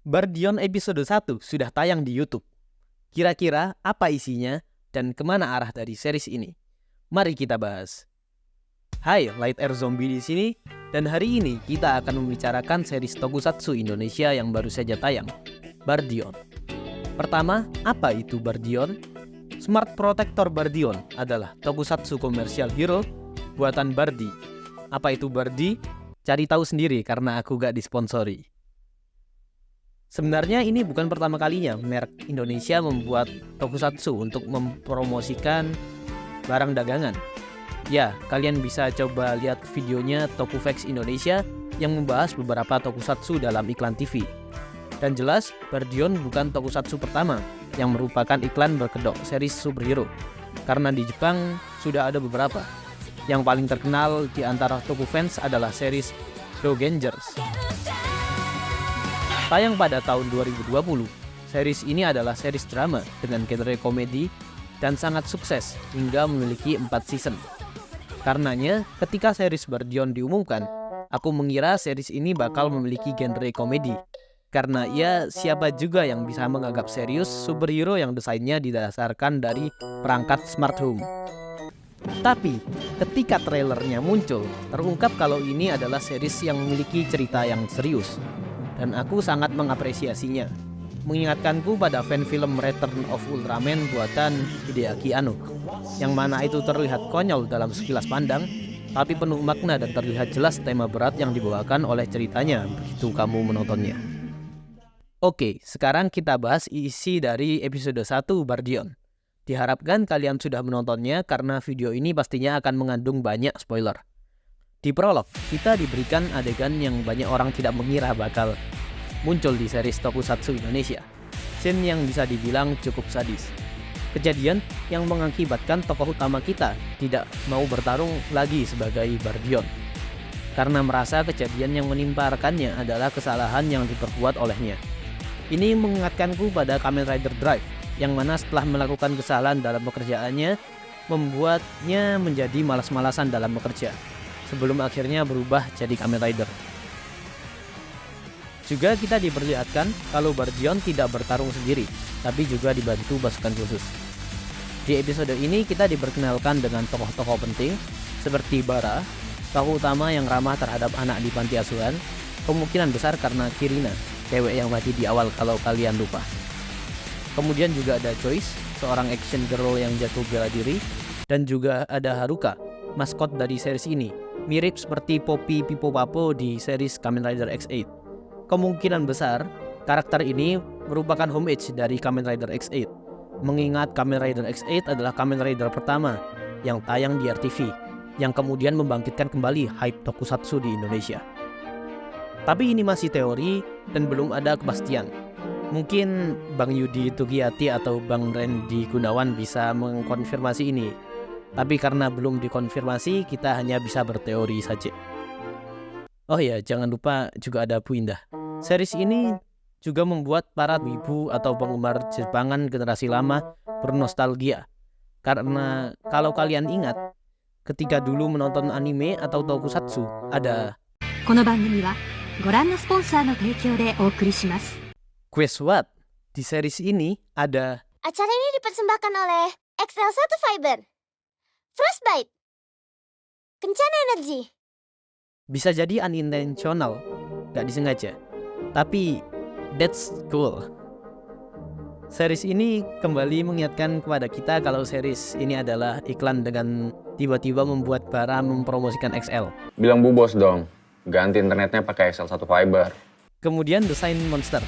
Bardion episode 1 sudah tayang di YouTube. Kira-kira apa isinya dan kemana arah dari series ini? Mari kita bahas. Hai, Light Air Zombie di sini, dan hari ini kita akan membicarakan series tokusatsu Indonesia yang baru saja tayang, Bardion. Pertama, apa itu Bardion? Smart Protector Bardion adalah tokusatsu komersial hero buatan Bardi. Apa itu Bardi? Cari tahu sendiri karena aku gak disponsori. Sebenarnya ini bukan pertama kalinya merek Indonesia membuat tokusatsu untuk mempromosikan barang dagangan. Ya, kalian bisa coba lihat videonya Tokuvex Indonesia yang membahas beberapa tokusatsu dalam iklan TV. Dan jelas, Bardion bukan tokusatsu pertama yang merupakan iklan berkedok series superhero. Karena di Jepang sudah ada beberapa. Yang paling terkenal di antara Tokufans adalah series Dogengers. Tayang pada tahun 2020, series ini adalah series drama dengan genre komedi dan sangat sukses hingga memiliki 4 season. Karenanya, ketika series Bardion diumumkan, aku mengira series ini bakal memiliki genre komedi. Karena ya siapa juga yang bisa menganggap serius superhero yang desainnya didasarkan dari perangkat smart home. Tapi, ketika trailernya muncul, terungkap kalau ini adalah series yang memiliki cerita yang serius. Dan aku sangat mengapresiasinya. Mengingatkanku pada fan film Return of Ultraman buatan Hideaki Anno, yang mana itu terlihat konyol dalam sekilas pandang, tapi penuh makna dan terlihat jelas tema berat yang dibawakan oleh ceritanya begitu kamu menontonnya. Oke, sekarang kita bahas isi dari episode 1 Bardion. Diharapkan kalian sudah menontonnya karena video ini pastinya akan mengandung banyak spoiler. Di prolog, kita diberikan adegan yang banyak orang tidak mengira bakal muncul di series tokusatsu Indonesia. Scene yang bisa dibilang cukup sadis. Kejadian yang mengakibatkan tokoh utama kita tidak mau bertarung lagi sebagai Bardion. Karena merasa kejadian yang menimpa rekannya adalah kesalahan yang diperbuat olehnya. Ini mengingatkanku pada Kamen Rider Drive, yang mana setelah melakukan kesalahan dalam pekerjaannya, membuatnya menjadi malas-malasan dalam bekerja, sebelum akhirnya berubah jadi Kamen Rider. Juga kita diperlihatkan kalau Bardion tidak bertarung sendiri, tapi juga dibantu pasukan khusus. Di episode ini kita diperkenalkan dengan tokoh-tokoh penting, seperti Bara, tokoh utama yang ramah terhadap anak di panti asuhan, kemungkinan besar karena Kirina, cewek yang mati di awal kalau kalian lupa. Kemudian juga ada Joyce, seorang action girl yang jago bela diri, dan juga ada Haruka, maskot dari series ini, mirip seperti Poppy Pipopapo di series Kamen Rider X8. Kemungkinan besar, karakter ini merupakan homage dari Kamen Rider X8, mengingat Kamen Rider X8 adalah Kamen Rider pertama yang tayang di RTV, yang kemudian membangkitkan kembali hype tokusatsu di Indonesia. Tapi ini masih teori dan belum ada kepastian. Mungkin Bang Yudi Tugiyati atau Bang Randy Gunawan bisa mengkonfirmasi ini. Tapi karena belum dikonfirmasi, kita hanya bisa berteori saja. Oh ya, jangan lupa juga ada Bu Indah. Series ini juga membuat para wibu atau penggemar Jepangan generasi lama bernostalgia. Karena kalau kalian ingat, ketika dulu menonton anime atau tokusatsu, ada この番組はご覧のスポンサーの提供でお送りします。 Guess what? Di series ini ada Acara ini dipersembahkan oleh XL1 Fiber, Frostbite, Kencana Energy. bisa jadi unintentional, gak disengaja. Tapi that's cool. Series ini kembali mengingatkan kepada kita kalau series ini adalah iklan dengan tiba-tiba membuat Bara mempromosikan XL. Bilang Bu Bos dong, ganti internetnya pakai XL1 Fiber. Kemudian desain monster.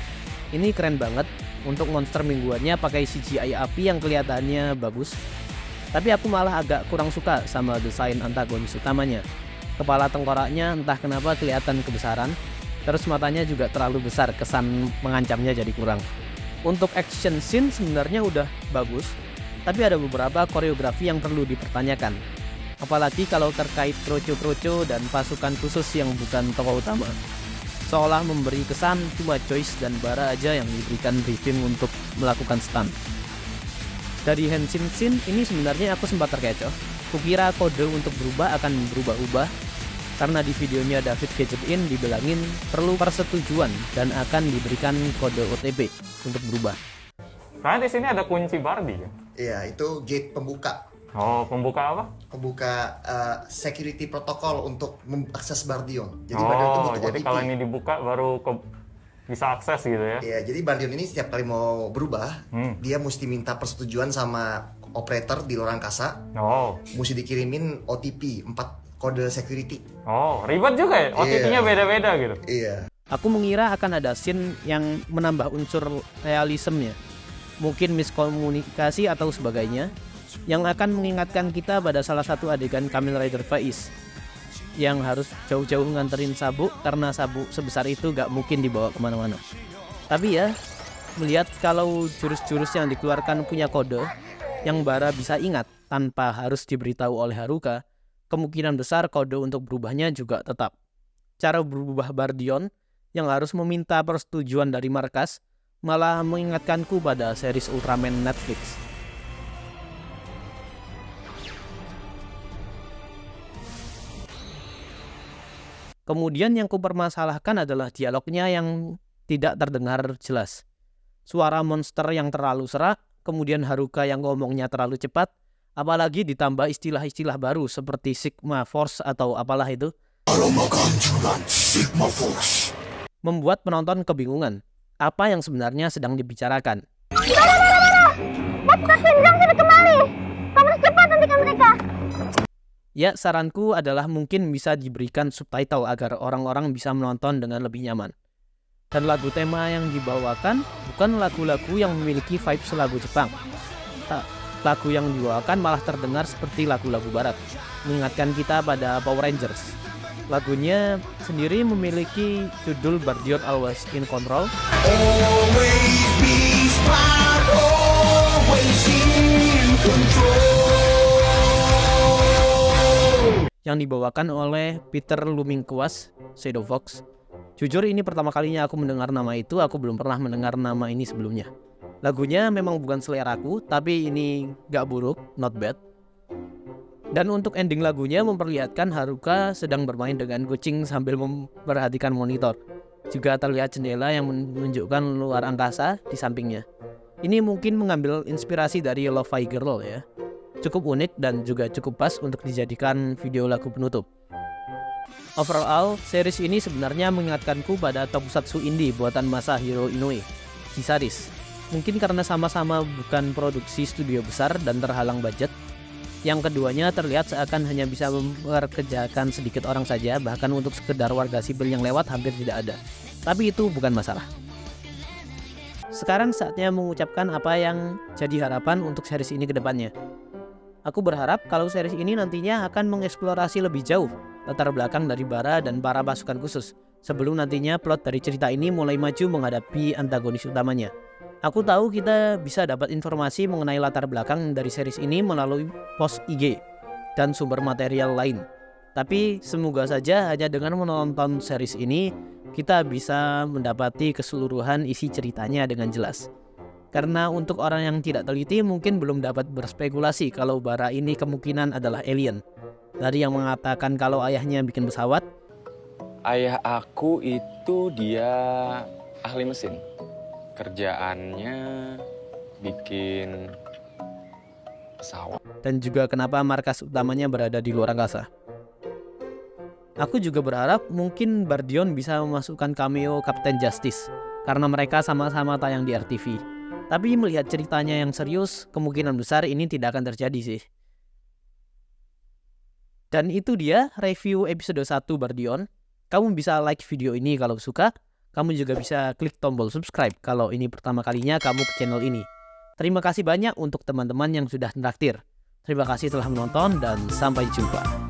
Ini keren banget. Untuk monster mingguannya pakai CGI api yang kelihatannya bagus. Tapi aku malah agak kurang suka sama desain antagonis utamanya. Kepala tengkoraknya entah kenapa kelihatan kebesaran. Terus matanya juga terlalu besar, kesan mengancamnya jadi kurang. Untuk action scene sebenarnya udah bagus, tapi ada beberapa koreografi yang perlu dipertanyakan. Apalagi kalau terkait kroco-kroco dan pasukan khusus yang bukan tokoh utama. Seolah memberi kesan cuma Joyce dan Bara aja yang diberikan briefing untuk melakukan stunt. Dari henshin scene ini sebenarnya aku sempat terkecoh. Kukira kode untuk berubah akan berubah-ubah, Karena di videonya David Gadget-in dibilangin perlu persetujuan dan akan diberikan kode OTP untuk berubah. Karena di sini ada kunci Barbie ya? Iya, itu gate pembuka. Oh, pembuka apa? Pembuka security protokol untuk mengakses Bardion. Jadi Bardion itu butuh jadi OTP. kalau ini dibuka baru bisa akses gitu ya? Iya, jadi Bardion ini setiap kali mau berubah, dia mesti minta persetujuan sama operator di luar angkasa. Oh, Mesti dikirimin OTP, 4 kode security. oh, ribet juga ya? OTP-nya Iya. beda-beda gitu? Iya. Aku mengira akan ada scene yang menambah unsur realismenya. Mungkin miskomunikasi atau sebagainya, yang akan mengingatkan kita pada salah satu adegan Kamen Rider Faiz yang harus jauh-jauh nganterin sabuk karena sabuk sebesar itu gak mungkin dibawa kemana-mana. Tapi ya, melihat kalau jurus-jurus yang dikeluarkan punya kode yang Bara bisa ingat tanpa harus diberitahu oleh Haruka, kemungkinan besar kode untuk berubahnya juga tetap. Cara berubah Bardion yang harus meminta persetujuan dari markas malah mengingatkanku pada series Ultraman Netflix. Kemudian yang kupermasalahkan adalah dialognya yang tidak terdengar jelas. Suara monster yang terlalu serak, kemudian Haruka yang ngomongnya terlalu cepat, apalagi ditambah istilah-istilah baru seperti Sigma Force atau apalah itu. Membuat penonton kebingungan, apa yang sebenarnya sedang dibicarakan. Ya, saranku adalah mungkin bisa diberikan subtitle agar orang-orang bisa menonton dengan lebih nyaman. Dan lagu tema yang dibawakan bukan lagu-lagu yang memiliki vibes lagu Jepang. Lagu yang dibawakan malah terdengar seperti lagu-lagu barat, mengingatkan kita pada Power Rangers. Lagunya sendiri memiliki judul Bardion Always in Control. Yang dibawakan oleh Peter Lumingkuas, Shadow Fox. Jujur ini pertama kalinya aku mendengar nama itu, aku belum pernah mendengar nama ini sebelumnya. Lagunya memang bukan seleraku, tapi ini gak buruk, not bad. Dan untuk ending lagunya memperlihatkan Haruka sedang bermain dengan kucing sambil memperhatikan monitor. Juga terlihat jendela yang menunjukkan luar angkasa di sampingnya. Ini mungkin mengambil inspirasi dari Lo-Fi Girl ya. Cukup unik dan juga cukup pas untuk dijadikan video lagu penutup. Overall, series ini sebenarnya mengingatkanku pada tokusatsu indie buatan Masahiro Inoue, Kisaris. Mungkin karena sama-sama bukan produksi studio besar dan terhalang budget. Yang keduanya terlihat seakan hanya bisa memperkerjakan sedikit orang saja, bahkan untuk sekedar warga sipil yang lewat hampir tidak ada. Tapi itu bukan masalah. Sekarang saatnya mengucapkan apa yang jadi harapan untuk series ini ke depannya. Aku berharap kalau series ini nantinya akan mengeksplorasi lebih jauh latar belakang dari Bara dan para pasukan khusus, sebelum nantinya plot dari cerita ini mulai maju menghadapi antagonis utamanya. Aku tahu kita bisa dapat informasi mengenai latar belakang dari series ini melalui post IG dan sumber material lain. Tapi semoga saja hanya dengan menonton series ini, kita bisa mendapati keseluruhan isi ceritanya dengan jelas. Karena untuk orang yang tidak teliti mungkin belum dapat berspekulasi kalau Bara ini kemungkinan adalah alien. Dari yang mengatakan kalau ayahnya bikin pesawat. Ayah aku itu dia ahli mesin. Kerjaannya bikin pesawat. Dan juga kenapa markas utamanya berada di luar angkasa. Aku juga berharap mungkin Bardion bisa memasukkan cameo Captain Justice, karena mereka sama-sama tayang di RTV. Tapi melihat ceritanya yang serius, kemungkinan besar ini tidak akan terjadi sih. Dan itu dia review episode 1 Bardion. Kamu bisa like video ini kalau suka. Kamu juga bisa klik tombol subscribe kalau ini pertama kalinya kamu ke channel ini. Terima kasih banyak untuk teman-teman yang sudah traktir. Terima kasih telah menonton dan sampai jumpa.